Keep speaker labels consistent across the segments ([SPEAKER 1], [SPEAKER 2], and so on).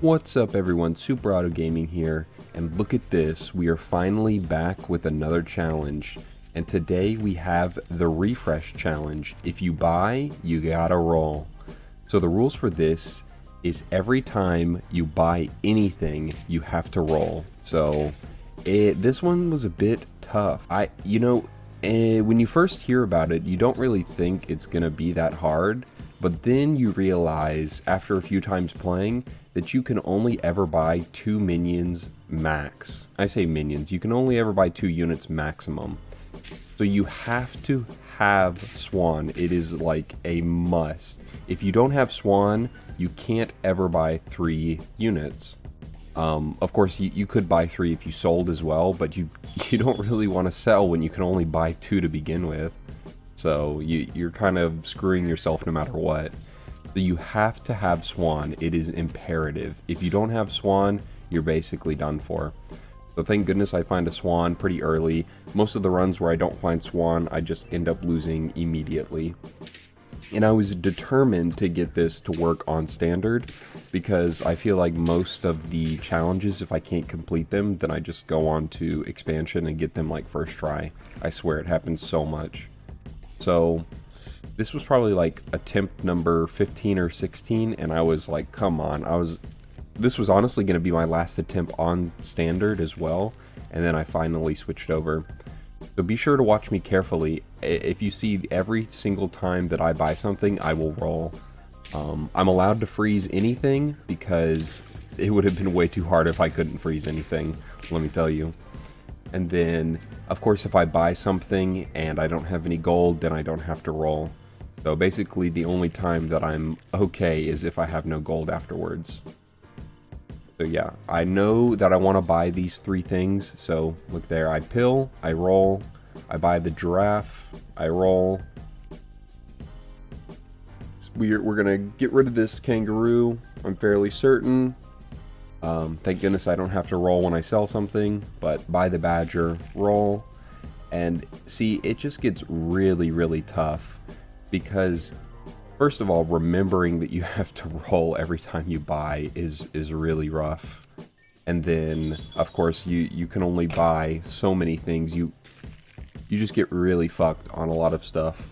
[SPEAKER 1] What's up everyone, Super Auto Gaming here, and look at this, we are finally back with another challenge, and today we have the Refresh Challenge. If you buy, you gotta roll. So the rules for this is every time you buy anything, you have to roll. So this one was a bit tough. When you first hear about it, you don't really think it's gonna be that hard, but then you realize after a few times playing that you can only ever buy 2 minions max. I say minions, you can only ever buy 2 units maximum. So you have to have Swan. It is like a must. If you don't have Swan, you can't ever buy 3 units. Of course, you could buy 3 if you sold as well, but you don't really want to sell when you can only buy 2 to begin with. So you're kind of screwing yourself no matter what. So you have to have Swan. It is imperative. If you don't have Swan, you're basically done for. So thank goodness I find a Swan pretty early. Most of the runs where I don't find Swan, I just end up losing immediately. And I was determined to get this to work on standard because I feel like most of the challenges, if I can't complete them, then I just go on to expansion and get them like first try. I swear it happens so much. So this was probably like attempt number 15 or 16, and I was like, come on. This was honestly going to be my last attempt on standard as well, and then I finally switched over. So be sure to watch me carefully. If you see every single time that I buy something, I will roll. I'm allowed to freeze anything because it would have been way too hard if I couldn't freeze anything, let me tell you. And then, of course, if I buy something and I don't have any gold, then I don't have to roll. So basically the only time that I'm okay is if I have no gold afterwards. So yeah, I know that I want to buy these 3 things. So look there, I pill, I roll, I buy the giraffe, I roll. We're gonna get rid of this kangaroo, I'm fairly certain. Thank goodness I don't have to roll when I sell something, but buy the badger, roll. And see, it just gets really tough because first of all, remembering that you have to roll every time you buy is really rough. And then, of course, you can only buy so many things. You just get really fucked on a lot of stuff.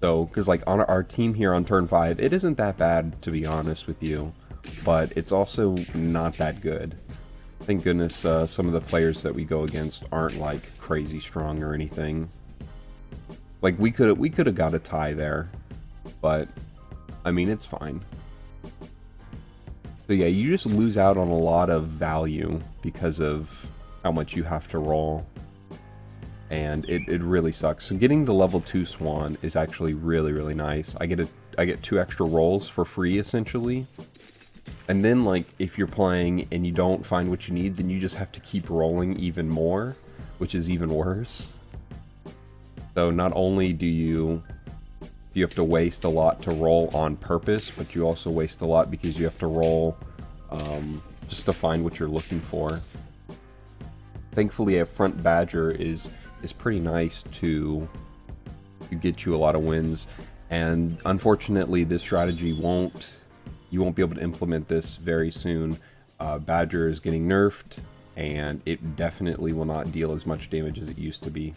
[SPEAKER 1] So, because like on our team here on turn 5, it isn't that bad, to be honest with you. But it's also not that good. Thank goodness some of the players that we go against aren't like crazy strong or anything. Like we could have got a tie there, but I mean it's fine. So yeah, you just lose out on a lot of value because of how much you have to roll, and it really sucks. So getting the level 2 Swan is actually really nice. I get 2 extra rolls for free essentially. And then like if you're playing and you don't find what you need, then you just have to keep rolling even more, which is even worse. So not only do you have to waste a lot to roll on purpose, but you also waste a lot because you have to roll just to find what you're looking for. Thankfully, a front badger is pretty nice to get you a lot of wins, and unfortunately, this strategy you won't be able to implement this very soon. Badger is getting nerfed, and it definitely will not deal as much damage as it used to be.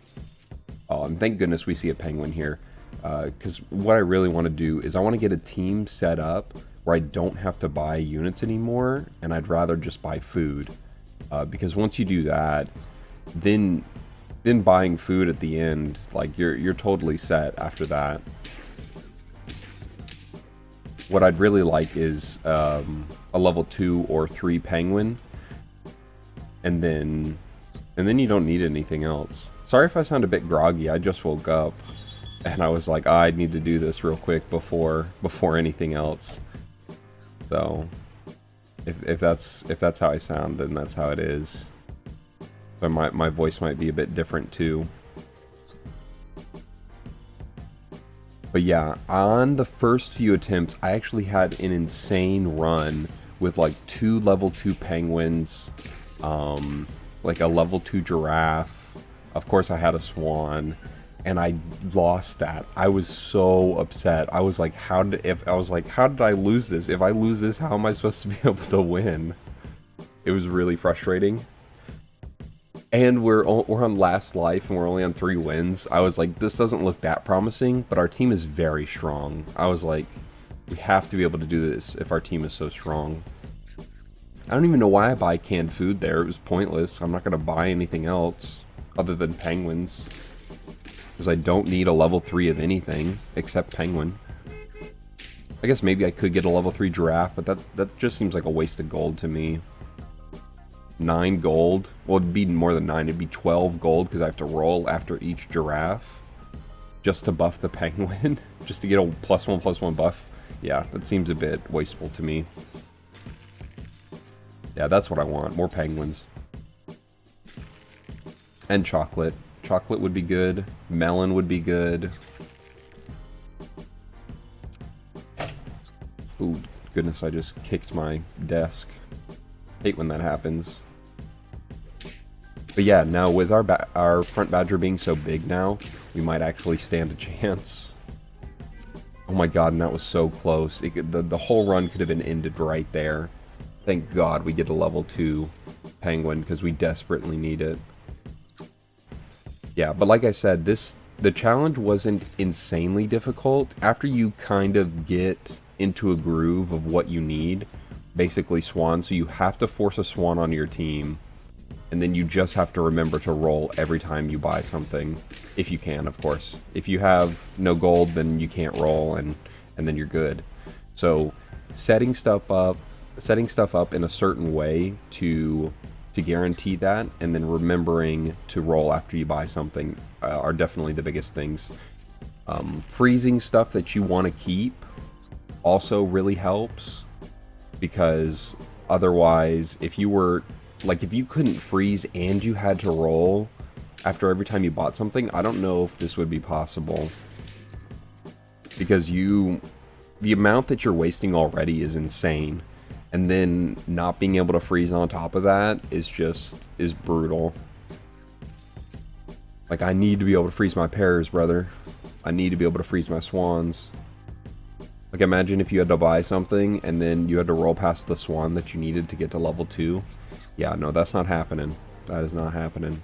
[SPEAKER 1] And thank goodness we see a penguin here, because what I really want to do is I want to get a team set up where I don't have to buy units anymore, and I'd rather just buy food, because once you do that, then buying food at the end, like you're totally set after that. What I'd really like is a level 2 or 3 penguin, and then you don't need anything else. Sorry if I sound a bit groggy, I just woke up, and I was like, I need to do this real quick before anything else. So, if that's how I sound, then that's how it is. But my voice might be a bit different too. But yeah, on the first few attempts, I actually had an insane run with like 2 level 2 penguins, like a level 2 giraffe. Of course, I had a swan, and I lost that. I was so upset. I was like, how did I lose this? If I lose this, how am I supposed to be able to win? It was really frustrating. And we're on last life, and we're only on 3 wins. I was like, this doesn't look that promising, but our team is very strong. I was like, we have to be able to do this if our team is so strong. I don't even know why I buy canned food there. It was pointless. I'm not going to buy anything else other than penguins. Because I don't need a level 3 of anything except penguin. I guess maybe I could get a level 3 giraffe, but that just seems like a waste of gold to me. 9 gold. Well, it'd be more than 9. It'd be 12 gold because I have to roll after each giraffe just to buff the penguin. Just to get a +1/+1 buff. Yeah, that seems a bit wasteful to me. Yeah, that's what I want. More penguins. And chocolate. Chocolate would be good. Melon would be good. Ooh, goodness, I just kicked my desk. Hate when that happens. But yeah, now with our front badger being so big now, we might actually stand a chance. Oh my god, and that was so close. The whole run could have been ended right there. Thank god we get a level 2 penguin, because we desperately need it. Yeah, but like I said, the challenge wasn't insanely difficult. After you kind of get into a groove of what you need, basically swan, so you have to force a swan on your team, and then you just have to remember to roll every time you buy something, if you can, of course. If you have no gold, then you can't roll, and then you're good. So setting stuff up in a certain way to guarantee that, and then remembering to roll after you buy something are definitely the biggest things. Freezing stuff that you want to keep also really helps, because otherwise, if you couldn't freeze and you had to roll after every time you bought something, I don't know if this would be possible. Because the amount that you're wasting already is insane. And then not being able to freeze on top of that is brutal. Like, I need to be able to freeze my pears, brother. I need to be able to freeze my swans. Like, imagine if you had to buy something and then you had to roll past the swan that you needed to get to level 2. Yeah, no, that's not happening. That is not happening.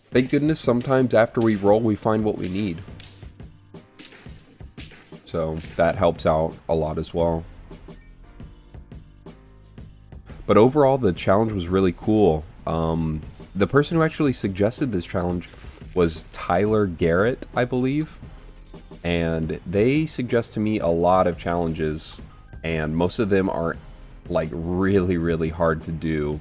[SPEAKER 1] Thank goodness sometimes after we roll, we find what we need. So that helps out a lot as well. But overall, the challenge was really cool. The person who actually suggested this challenge was Tyler Garrett, I believe. And they suggest to me a lot of challenges, and most of them are like really, really hard to do.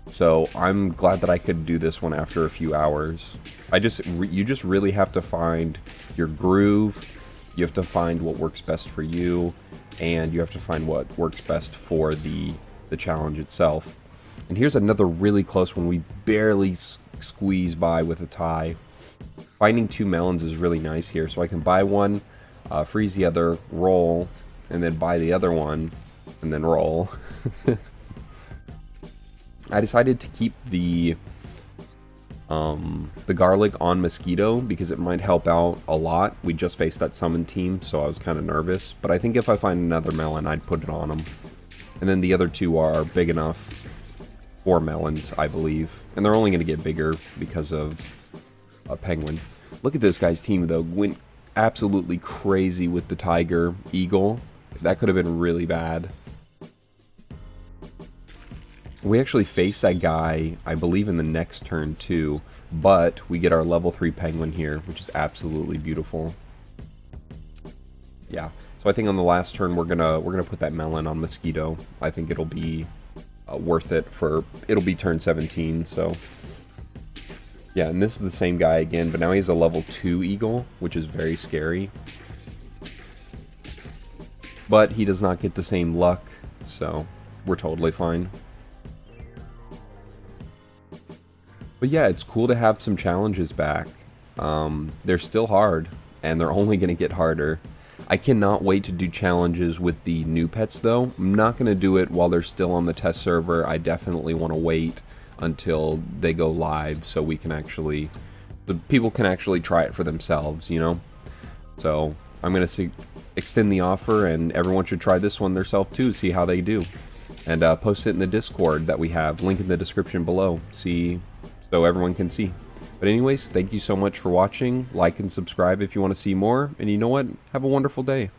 [SPEAKER 1] So I'm glad that I could do this one after a few hours. You just really have to find your groove. You have to find what works best for you, and you have to find what works best for the challenge itself. And here's another really close one. We barely squeeze by with a tie. Finding 2 melons is really nice here, so I can buy one, freeze the other, roll, and then buy the other one, and then roll. I decided to keep the garlic on Mosquito because it might help out a lot. We just faced that summon team, so I was kind of nervous. But I think if I find another melon, I'd put it on them. And then the other 2 are big enough for melons, I believe. And they're only going to get bigger because of a penguin. Look at this guy's team, though. Went absolutely crazy with the tiger eagle. That could have been really bad. We actually face that guy, I believe, in the next turn too, but we get our level 3 penguin here, which is absolutely beautiful. Yeah, so I think on the last turn we're gonna put that melon on Mosquito. I think it'll be worth it it'll be turn 17. So yeah, and this is the same guy again, but now he has a level 2 eagle, which is very scary. But he does not get the same luck, so we're totally fine. But yeah, it's cool to have some challenges back. They're still hard, and they're only going to get harder. I cannot wait to do challenges with the new pets, though. I'm not going to do it while they're still on the test server. I definitely want to wait until they go live, so we can actually, the people can actually try it for themselves, you know. So I'm gonna extend the offer, and everyone should try this one themselves too, see how they do, and post it in the Discord that we have, link in the description below, see, so everyone can see. But anyways, thank you so much for watching. Like and subscribe if you want to see more, and you know what, have a wonderful day.